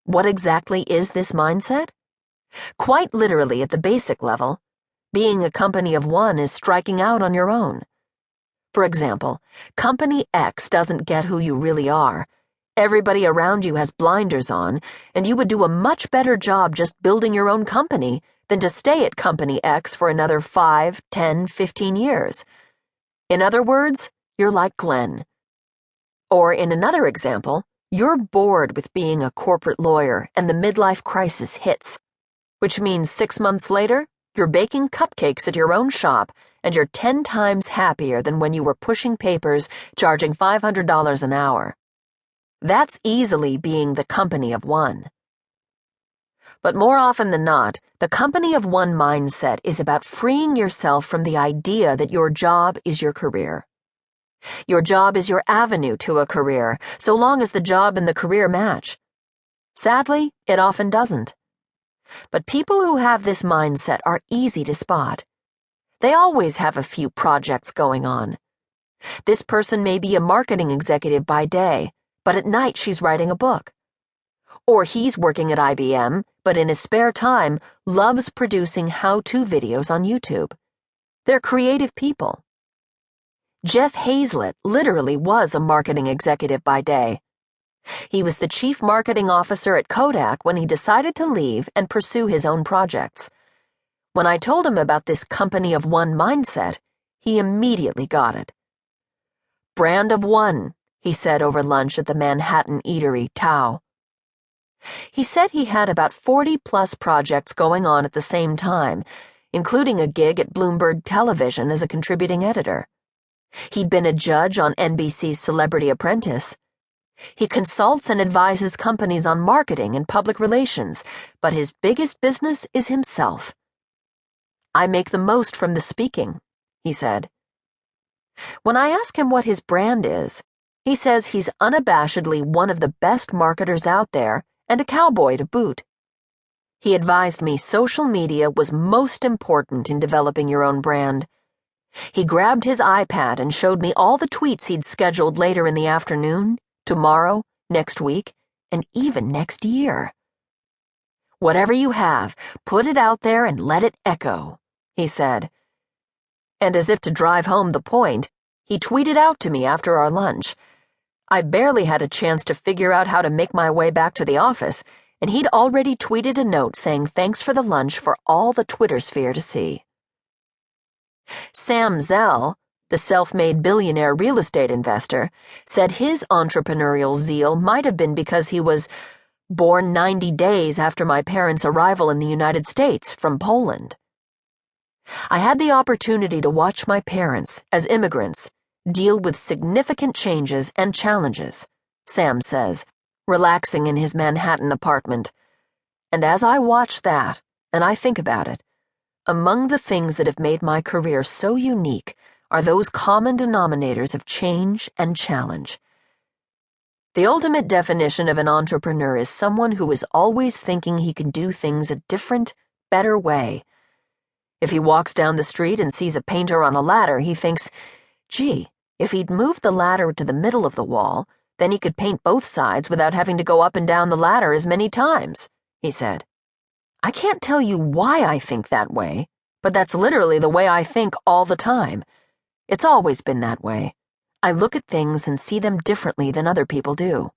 What exactly is this mindset? Quite literally, at the basic level, being a company of one is striking out on your own. For example, Company X doesn't get who you really are. Everybody around you has blinders on, and you would do a much better job just building your own company than to stay at Company X for another 5, 10, 15 years. In other words, you're like Glenn. Or in another example, you're bored with being a corporate lawyer and the midlife crisis hits, which means 6 months later, you're baking cupcakes at your own shop and you're 10 times happier than when you were pushing papers charging $500 an hour. That's easily being the company of one. But more often than not, the company of one mindset is about freeing yourself from the idea that your job is your career. Your job is your avenue to a career, so long as the job and the career match. Sadly, it often doesn't. But people who have this mindset are easy to spot. They always have a few projects going on. This person may be a marketing executive by day, but at night she's writing a book. Or he's working at IBM, but in his spare time loves producing how-to videos on YouTube. They're creative people. Jeff Hazlett literally was a marketing executive by day. He was the chief marketing officer at Kodak when he decided to leave and pursue his own projects. When I told him about this company of one mindset, he immediately got it. Brand of one, he said over lunch at the Manhattan eatery Tao. He said he had about 40-plus projects going on at the same time, including a gig at Bloomberg Television as a contributing editor. He'd been a judge on NBC's Celebrity Apprentice. He consults and advises companies on marketing and public relations, but his biggest business is himself. I make the most from the speaking, he said. When I ask him what his brand is, he says he's unabashedly one of the best marketers out there and a cowboy to boot. He advised me social media was most important in developing your own brand. He grabbed his iPad and showed me all the tweets he'd scheduled later in the afternoon, tomorrow, next week, and even next year. Whatever you have, put it out there and let it echo, he said. And as if to drive home the point, he tweeted out to me after our lunch. I barely had a chance to figure out how to make my way back to the office, and he'd already tweeted a note saying thanks for the lunch for all the Twitter sphere to see. Sam Zell, the self-made billionaire real estate investor, said his entrepreneurial zeal might have been because he was born 90 days after my parents' arrival in the United States from Poland. I had the opportunity to watch my parents, as immigrants, deal with significant changes and challenges, Sam says, relaxing in his Manhattan apartment. And as I watch that, and I think about it, among the things that have made my career so unique are those common denominators of change and challenge. The ultimate definition of an entrepreneur is someone who is always thinking he can do things a different, better way. If he walks down the street and sees a painter on a ladder, he thinks, gee, if he'd moved the ladder to the middle of the wall, then he could paint both sides without having to go up and down the ladder as many times, he said. I can't tell you why I think that way, but that's literally the way I think all the time. It's always been that way. I look at things and see them differently than other people do.